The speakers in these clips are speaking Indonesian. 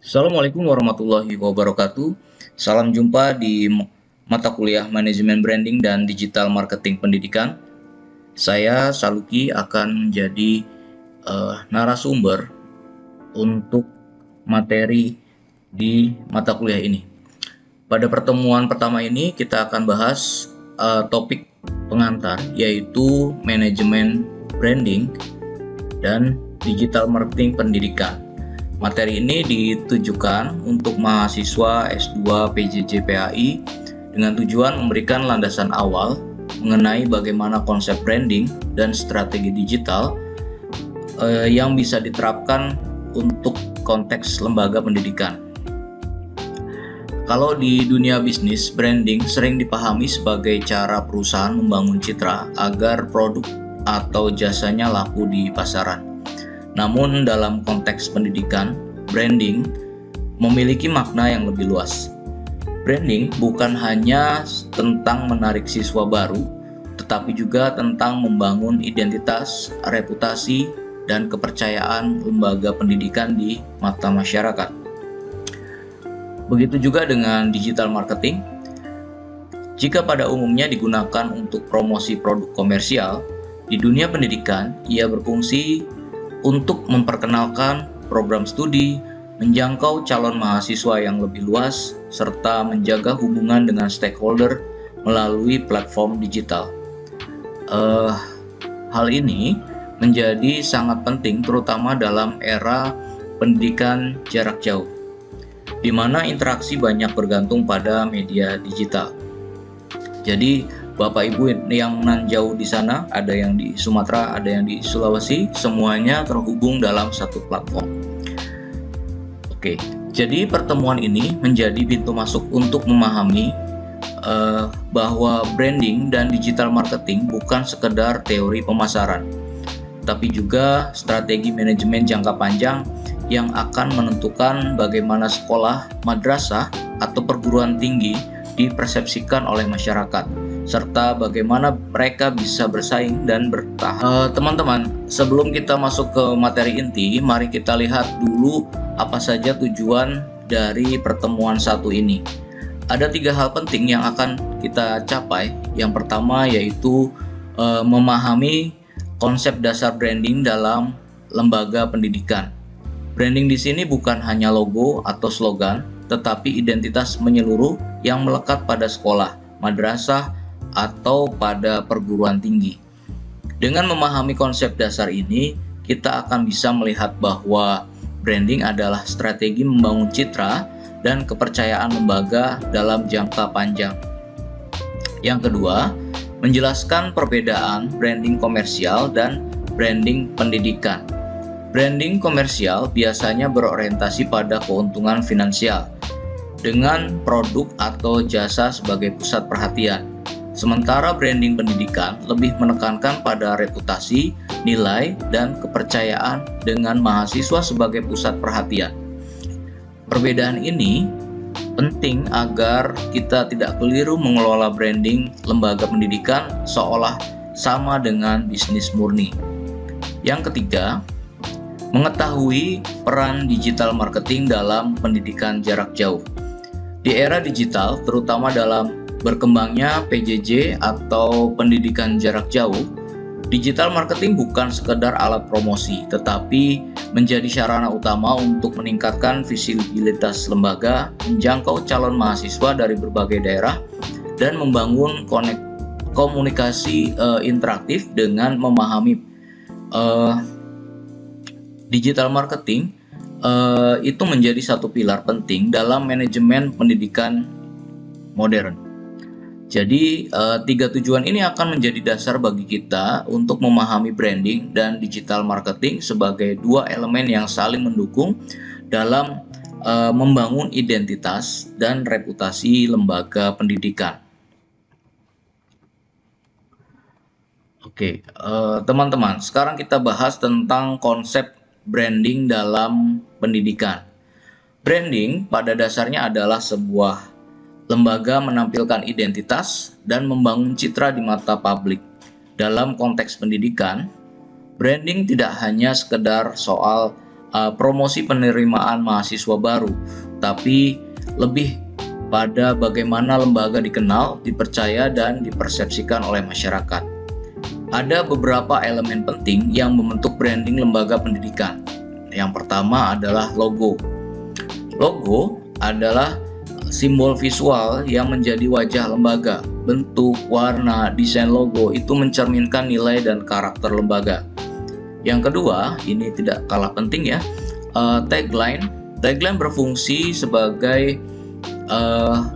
Assalamualaikum warahmatullahi wabarakatuh. Salam jumpa di mata kuliah Manajemen Branding dan Digital Marketing Pendidikan. Saya Saluki akan menjadi narasumber untuk materi di mata kuliah ini. Pada pertemuan pertama ini kita akan bahas topik pengantar, yaitu manajemen branding dan digital marketing pendidikan. Materi ini ditujukan untuk mahasiswa S2 PJJ PAI dengan tujuan memberikan landasan awal mengenai bagaimana konsep branding dan strategi digital yang bisa diterapkan untuk konteks lembaga pendidikan. Kalau di dunia bisnis, branding sering dipahami sebagai cara perusahaan membangun citra agar produk atau jasanya laku di pasaran. Namun dalam konteks pendidikan, branding memiliki makna yang lebih luas. Branding bukan hanya tentang menarik siswa baru, tetapi juga tentang membangun identitas, reputasi, dan kepercayaan lembaga pendidikan di mata masyarakat. Begitu juga dengan digital marketing. Jika pada umumnya digunakan untuk promosi produk komersial, di dunia pendidikan ia berfungsi untuk memperkenalkan program studi, menjangkau calon mahasiswa yang lebih luas, serta menjaga hubungan dengan stakeholder melalui platform digital. Hal ini menjadi sangat penting terutama dalam era pendidikan jarak jauh, di mana interaksi banyak bergantung pada media digital. Jadi Bapak Ibu yang nan jauh di sana, ada yang di Sumatera, ada yang di Sulawesi, semuanya terhubung dalam satu platform. Oke, jadi pertemuan ini menjadi pintu masuk untuk memahami bahwa branding dan digital marketing bukan sekedar teori pemasaran, tapi juga strategi manajemen jangka panjang yang akan menentukan bagaimana sekolah, madrasah, atau perguruan tinggi dipersepsikan oleh masyarakat, serta bagaimana mereka bisa bersaing dan bertahan. Teman-teman, sebelum kita masuk ke materi inti, mari kita lihat dulu apa saja tujuan dari pertemuan satu ini. Ada 3 hal penting yang akan kita capai. Yang pertama yaitu memahami konsep dasar branding dalam lembaga pendidikan. Branding di sini bukan hanya logo atau slogan, tetapi identitas menyeluruh yang melekat pada sekolah, madrasah, atau pada perguruan tinggi. Dengan memahami konsep dasar ini, kita akan bisa melihat bahwa branding adalah strategi membangun citra dan kepercayaan lembaga dalam jangka panjang. Yang kedua, menjelaskan perbedaan branding komersial dan branding pendidikan. Branding komersial biasanya berorientasi pada keuntungan finansial, dengan produk atau jasa sebagai pusat perhatian. Sementara branding pendidikan lebih menekankan pada reputasi, nilai, dan kepercayaan dengan mahasiswa sebagai pusat perhatian. Perbedaan ini penting agar kita tidak keliru mengelola branding lembaga pendidikan seolah sama dengan bisnis murni. Yang ketiga, mengetahui peran digital marketing dalam pendidikan jarak jauh. Di era digital, terutama dalam berkembangnya PJJ atau pendidikan jarak jauh, digital marketing bukan sekedar alat promosi, tetapi menjadi sarana utama untuk meningkatkan visibilitas lembaga, menjangkau calon mahasiswa dari berbagai daerah, dan membangun komunikasi interaktif. Dengan memahami digital marketing, itu menjadi satu pilar penting dalam manajemen pendidikan modern. Jadi 3 tujuan ini akan menjadi dasar bagi kita untuk memahami branding dan digital marketing sebagai 2 elemen yang saling mendukung dalam membangun identitas dan reputasi lembaga pendidikan. Oke, teman-teman, sekarang kita bahas tentang konsep branding dalam pendidikan. Branding pada dasarnya adalah sebuah lembaga menampilkan identitas dan membangun citra di mata publik. Dalam konteks pendidikan, branding tidak hanya sekedar soal promosi penerimaan mahasiswa baru, tapi lebih pada bagaimana lembaga dikenal, dipercaya, dan dipersepsikan oleh masyarakat. Ada beberapa elemen penting yang membentuk branding lembaga pendidikan. Yang pertama adalah logo. Logo adalah simbol visual yang menjadi wajah lembaga. Bentuk, warna, desain logo itu mencerminkan nilai dan karakter lembaga. Yang kedua, ini tidak kalah penting ya, tagline. Tagline berfungsi sebagai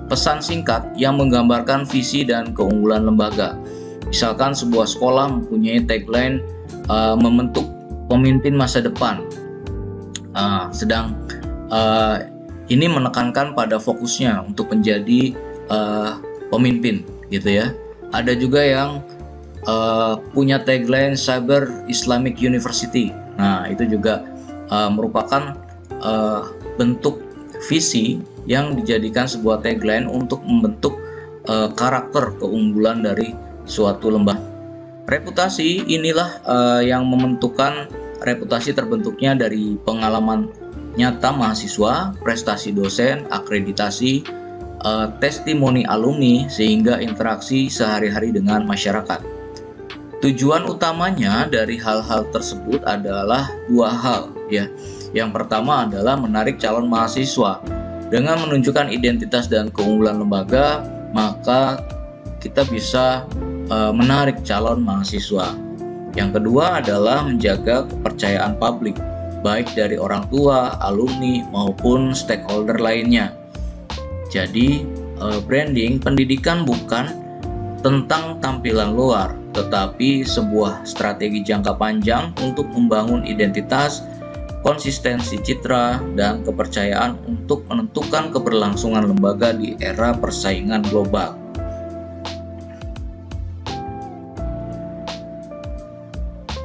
pesan singkat yang menggambarkan visi dan keunggulan lembaga. Misalkan sebuah sekolah mempunyai tagline membentuk pemimpin masa depan. Ini menekankan pada fokusnya untuk menjadi pemimpin gitu ya. Ada juga yang punya tagline Cyber Islamic University. Nah, itu juga merupakan bentuk visi yang dijadikan sebuah tagline untuk membentuk karakter keunggulan dari suatu lembaga. Reputasi inilah yang menentukan reputasi terbentuknya dari pengalaman nyata mahasiswa, prestasi dosen, akreditasi, testimoni alumni, sehingga interaksi sehari-hari dengan masyarakat. Tujuan utamanya dari hal-hal tersebut adalah dua hal ya. Yang pertama adalah menarik calon mahasiswa. Dengan menunjukkan identitas dan keunggulan lembaga, maka kita bisa menarik calon mahasiswa. Yang kedua adalah menjaga kepercayaan publik, baik dari orang tua, alumni, maupun stakeholder lainnya. Jadi, branding pendidikan bukan tentang tampilan luar, tetapi sebuah strategi jangka panjang untuk membangun identitas, konsistensi citra, dan kepercayaan untuk menentukan keberlangsungan lembaga di era persaingan global.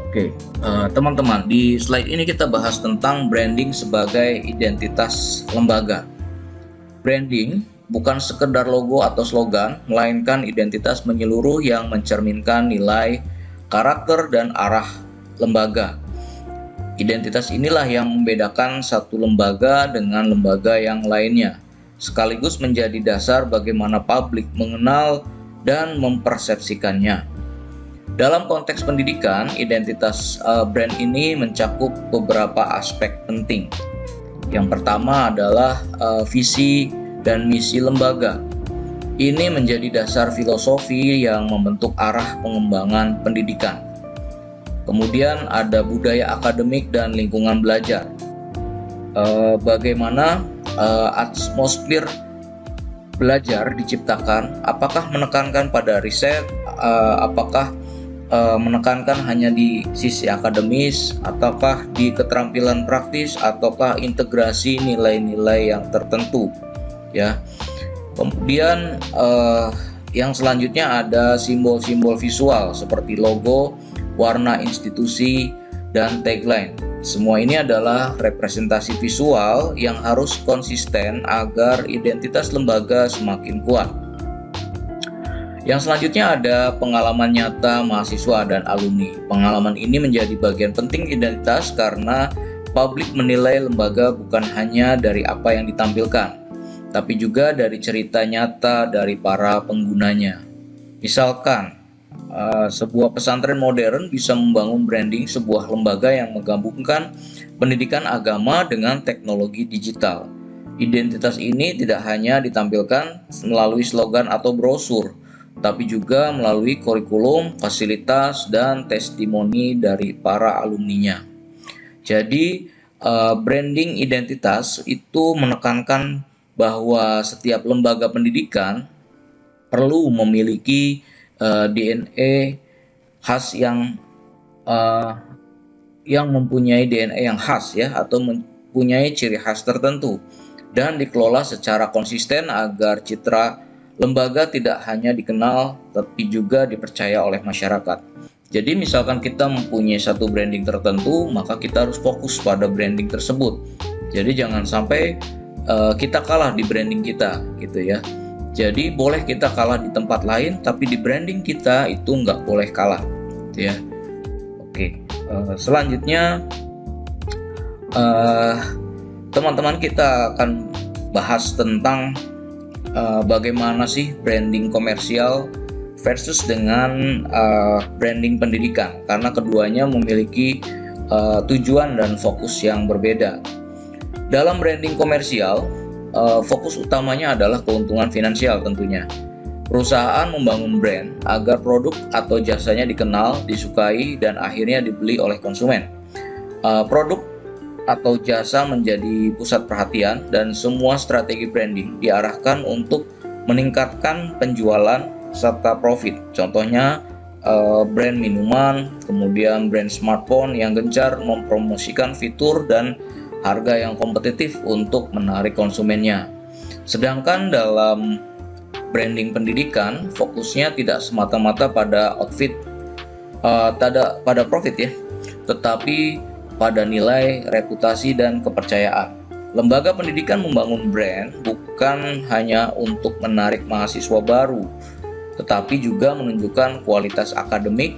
Oke, teman-teman, di slide ini kita bahas tentang branding sebagai identitas lembaga. Branding bukan sekedar logo atau slogan, melainkan identitas menyeluruh yang mencerminkan nilai, karakter, dan arah lembaga. Identitas inilah yang membedakan satu lembaga dengan lembaga yang lainnya, sekaligus menjadi dasar bagaimana publik mengenal dan mempersepsikannya. Dalam konteks pendidikan, identitas brand ini mencakup beberapa aspek penting. Yang pertama adalah visi dan misi lembaga. Ini menjadi dasar filosofi yang membentuk arah pengembangan pendidikan. Kemudian ada budaya akademik dan lingkungan belajar. Bagaimana atmosfer belajar diciptakan, apakah menekankan pada riset, apakah menekankan hanya di sisi akademis, ataukah di keterampilan praktis, ataukah integrasi nilai-nilai yang tertentu ya. Kemudian yang selanjutnya ada simbol-simbol visual seperti logo, warna institusi, dan tagline. Semua ini adalah representasi visual yang harus konsisten agar identitas lembaga semakin kuat. Yang selanjutnya ada pengalaman nyata mahasiswa dan alumni. Pengalaman ini menjadi bagian penting identitas karena publik menilai lembaga bukan hanya dari apa yang ditampilkan, tapi juga dari cerita nyata dari para penggunanya. Misalkan, sebuah pesantren modern bisa membangun branding sebuah lembaga yang menggabungkan pendidikan agama dengan teknologi digital. Identitas ini tidak hanya ditampilkan melalui slogan atau brosur, tapi juga melalui kurikulum, fasilitas, dan testimoni dari para alumninya. Jadi, branding identitas itu menekankan bahwa setiap lembaga pendidikan perlu memiliki DNA khas yang mempunyai DNA yang khas ya, atau mempunyai ciri khas tertentu, dan dikelola secara konsisten agar citra lembaga tidak hanya dikenal tapi juga dipercaya oleh masyarakat. Jadi misalkan kita mempunyai satu branding tertentu, maka kita harus fokus pada branding tersebut. Jadi jangan sampai kita kalah di branding kita gitu ya. Jadi boleh kita kalah di tempat lain, tapi di branding kita itu nggak boleh kalah gitu ya. Oke, selanjutnya Eh, Teman-teman, kita akan bahas tentang bagaimana sih branding komersial versus dengan branding pendidikan, karena keduanya memiliki tujuan dan fokus yang berbeda. Dalam branding komersial, fokus utamanya adalah keuntungan finansial tentunya. Perusahaan membangun brand agar produk atau jasanya dikenal, disukai, dan akhirnya dibeli oleh konsumen. Produk atau jasa menjadi pusat perhatian, dan semua strategi branding diarahkan untuk meningkatkan penjualan serta profit. Contohnya brand minuman, kemudian brand smartphone yang gencar mempromosikan fitur dan harga yang kompetitif untuk menarik konsumennya. Sedangkan dalam branding pendidikan, fokusnya tidak semata-mata pada outfit, pada profit ya, tetapi pada nilai, reputasi, dan kepercayaan. Lembaga pendidikan membangun brand bukan hanya untuk menarik mahasiswa baru, tetapi juga menunjukkan kualitas akademik,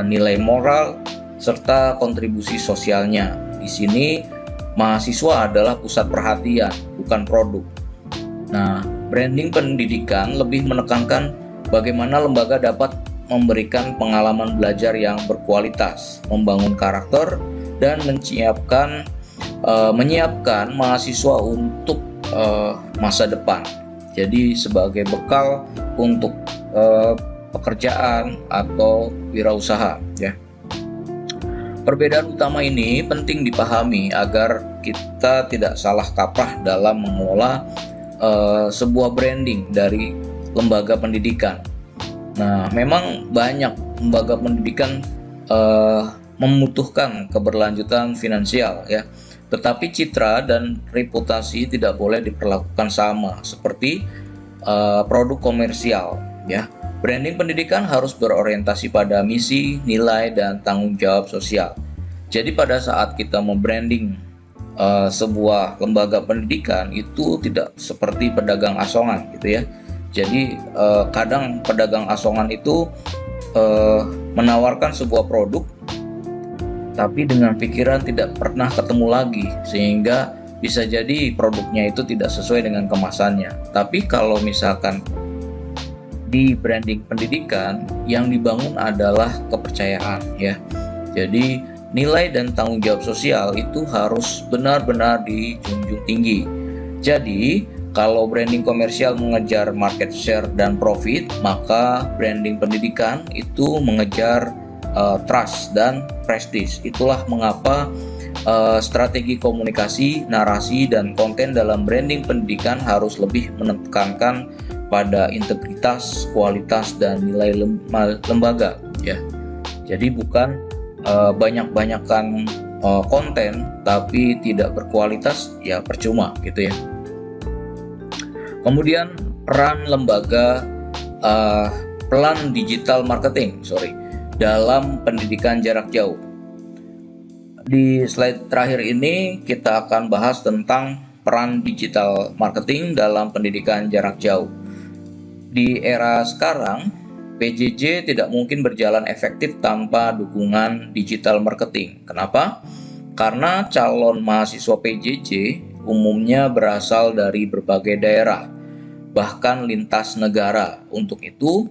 nilai moral, serta kontribusi sosialnya. Di sini mahasiswa adalah pusat perhatian, bukan produk. Nah, branding pendidikan lebih menekankan bagaimana lembaga dapat memberikan pengalaman belajar yang berkualitas, membangun karakter, dan menyiapkan mahasiswa untuk masa depan. Jadi sebagai bekal untuk pekerjaan atau wirausaha ya. Perbedaan utama ini penting dipahami agar kita tidak salah kaprah dalam mengelola sebuah branding dari lembaga pendidikan. Nah, memang banyak lembaga pendidikan membutuhkan keberlanjutan finansial ya, tetapi citra dan reputasi tidak boleh diperlakukan sama seperti produk komersial ya. Branding pendidikan harus berorientasi pada misi, nilai, dan tanggung jawab sosial. Jadi pada saat kita membranding sebuah lembaga pendidikan, itu tidak seperti pedagang asongan gitu ya. Jadi kadang pedagang asongan itu menawarkan sebuah produk tapi dengan pikiran tidak pernah ketemu lagi, sehingga bisa jadi produknya itu tidak sesuai dengan kemasannya. Tapi kalau misalkan di branding pendidikan, yang dibangun adalah kepercayaan ya. Jadi nilai dan tanggung jawab sosial itu harus benar-benar dijunjung tinggi. Jadi kalau branding komersial mengejar market share dan profit, maka branding pendidikan itu mengejar trust dan prestige. Itulah mengapa strategi komunikasi, narasi, dan konten dalam branding pendidikan harus lebih menekankan pada integritas, kualitas, dan nilai lembaga ya. Jadi bukan banyak-banyakan konten tapi tidak berkualitas, ya percuma gitu ya. Kemudian peran lembaga peran digital marketing dalam pendidikan jarak jauh. Di slide terakhir ini kita akan bahas tentang peran digital marketing dalam pendidikan jarak jauh. Di era sekarang, PJJ tidak mungkin berjalan efektif tanpa dukungan digital marketing. Kenapa? Karena calon mahasiswa PJJ umumnya berasal dari berbagai daerah, bahkan lintas negara. Untuk itu,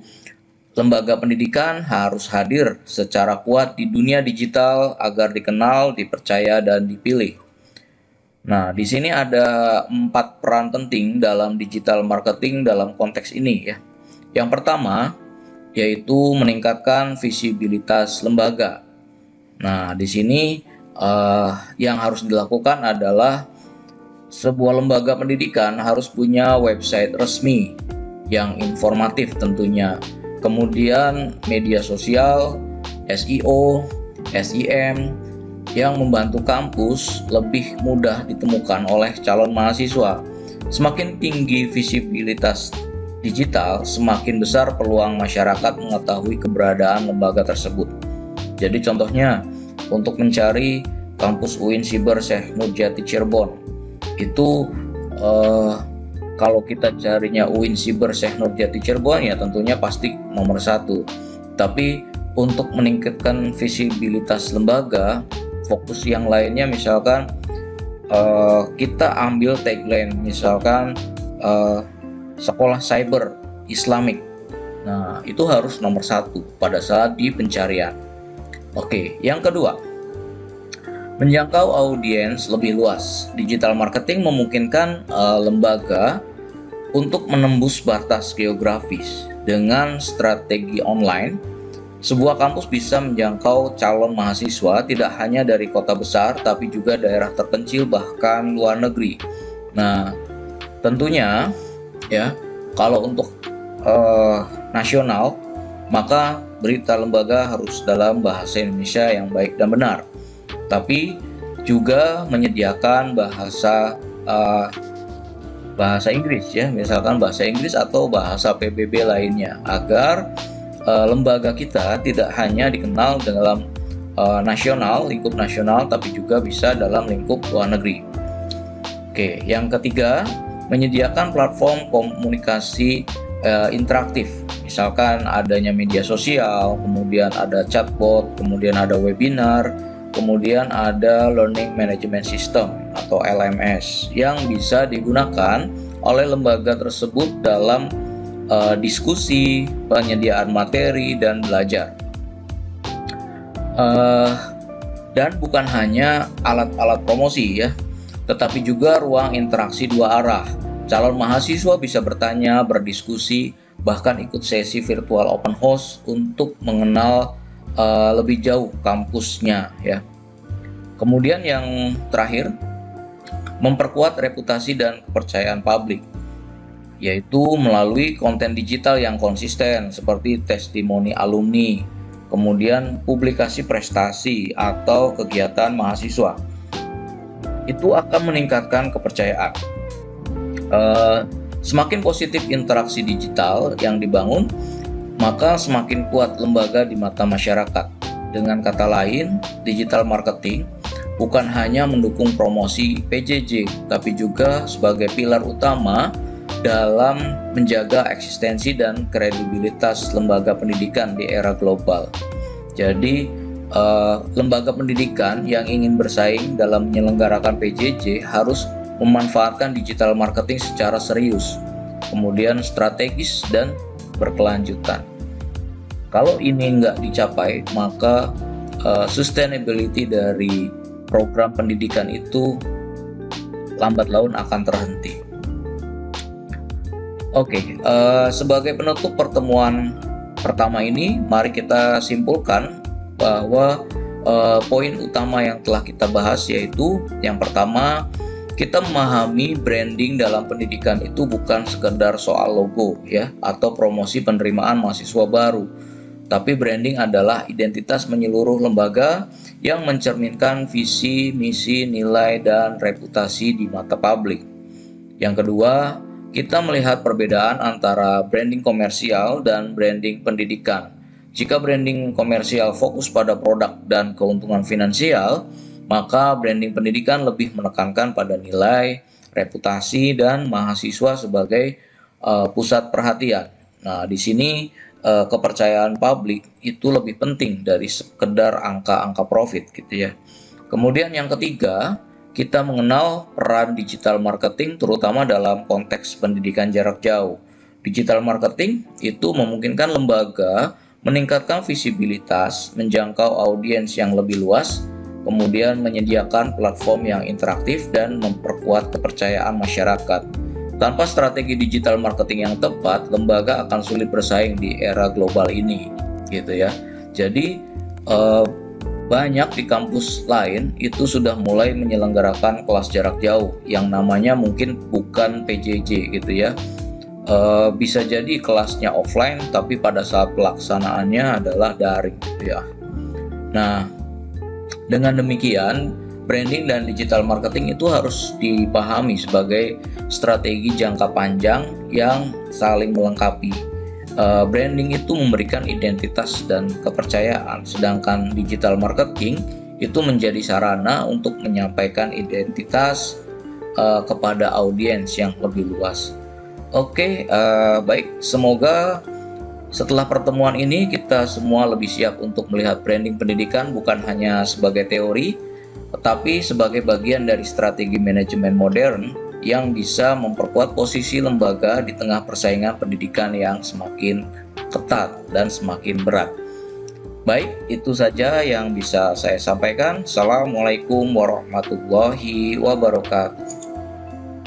lembaga pendidikan harus hadir secara kuat di dunia digital agar dikenal, dipercaya, dan dipilih. Nah, di sini ada 4 peran penting dalam digital marketing dalam konteks ini ya. Yang pertama yaitu meningkatkan visibilitas lembaga. Nah, di sini yang harus dilakukan adalah sebuah lembaga pendidikan harus punya website resmi yang informatif tentunya. Kemudian media sosial, SEO, SEM yang membantu kampus lebih mudah ditemukan oleh calon mahasiswa. Semakin tinggi visibilitas digital, semakin besar peluang masyarakat mengetahui keberadaan lembaga tersebut. Jadi contohnya, untuk mencari kampus UIN Siber Syekh Nurjati Cirebon, itu kalau kita carinya UIN Siber Syekh Nurjati Cirebon ya tentunya pasti nomor 1. Tapi untuk meningkatkan visibilitas lembaga, fokus yang lainnya misalkan kita ambil tagline misalkan sekolah cyber Islamik. Nah, itu harus nomor 1 pada saat di pencarian. Oke, yang kedua, menjangkau audiens lebih luas. Digital marketing memungkinkan lembaga untuk menembus batas geografis. Dengan strategi online, sebuah kampus bisa menjangkau calon mahasiswa tidak hanya dari kota besar, tapi juga daerah terpencil bahkan luar negeri. Nah, tentunya ya, kalau untuk nasional, maka berita lembaga harus dalam bahasa Indonesia yang baik dan benar. Tapi juga menyediakan bahasa Inggris ya, misalkan bahasa Inggris atau bahasa PBB lainnya, agar lembaga kita tidak hanya dikenal dalam lingkup nasional, tapi juga bisa dalam lingkup luar negeri. Oke, yang ketiga, menyediakan platform komunikasi interaktif, misalkan adanya media sosial, kemudian ada chatbot, kemudian ada webinar, kemudian ada learning management system atau LMS yang bisa digunakan oleh lembaga tersebut dalam diskusi, penyediaan materi, dan belajar. Dan bukan hanya alat-alat promosi ya, tetapi juga ruang interaksi dua arah. Calon mahasiswa bisa bertanya, berdiskusi, bahkan ikut sesi virtual open house untuk mengenal lebih jauh kampusnya ya. Kemudian yang terakhir, memperkuat reputasi dan kepercayaan publik, yaitu melalui konten digital yang konsisten seperti testimoni alumni, kemudian publikasi prestasi atau kegiatan mahasiswa. Itu akan meningkatkan kepercayaan. Semakin positif interaksi digital yang dibangun, maka semakin kuat lembaga di mata masyarakat. Dengan kata lain, digital marketing bukan hanya mendukung promosi PJJ, tapi juga sebagai pilar utama dalam menjaga eksistensi dan kredibilitas lembaga pendidikan di era global. Jadi, lembaga pendidikan yang ingin bersaing dalam menyelenggarakan PJJ harus memanfaatkan digital marketing secara serius, kemudian strategis dan berkelanjutan. Kalau ini nggak dicapai, maka sustainability dari program pendidikan itu lambat laun akan terhenti. Oke, sebagai penutup pertemuan pertama ini, mari kita simpulkan bahwa poin utama yang telah kita bahas yaitu yang pertama, kita memahami branding dalam pendidikan itu bukan sekedar soal logo ya atau promosi penerimaan mahasiswa baru, tapi branding adalah identitas menyeluruh lembaga yang mencerminkan visi, misi, nilai, dan reputasi di mata publik. Yang kedua, kita melihat perbedaan antara branding komersial dan branding pendidikan. Jika branding komersial fokus pada produk dan keuntungan finansial, maka branding pendidikan lebih menekankan pada nilai, reputasi, dan mahasiswa sebagai pusat perhatian. Nah, di sini kepercayaan publik itu lebih penting dari sekedar angka-angka profit gitu ya. Kemudian yang ketiga, kita mengenal peran digital marketing terutama dalam konteks pendidikan jarak jauh. Digital marketing itu memungkinkan lembaga meningkatkan visibilitas, menjangkau audiens yang lebih luas, kemudian menyediakan platform yang interaktif dan memperkuat kepercayaan masyarakat. Tanpa strategi digital marketing yang tepat, lembaga akan sulit bersaing di era global ini, gitu ya. Jadi banyak di kampus lain itu sudah mulai menyelenggarakan kelas jarak jauh yang namanya mungkin bukan PJJ gitu ya. Bisa jadi kelasnya offline, tapi pada saat pelaksanaannya adalah daring, gitu ya. Nah, dengan demikian, branding dan digital marketing itu harus dipahami sebagai strategi jangka panjang yang saling melengkapi. Branding itu memberikan identitas dan kepercayaan, sedangkan digital marketing itu menjadi sarana untuk menyampaikan identitas kepada audiens yang lebih luas. Oke, baik, semoga setelah pertemuan ini kita semua lebih siap untuk melihat branding pendidikan bukan hanya sebagai teori, tetapi sebagai bagian dari strategi manajemen modern yang bisa memperkuat posisi lembaga di tengah persaingan pendidikan yang semakin ketat dan semakin berat. Baik, itu saja yang bisa saya sampaikan. Assalamualaikum warahmatullahi wabarakatuh.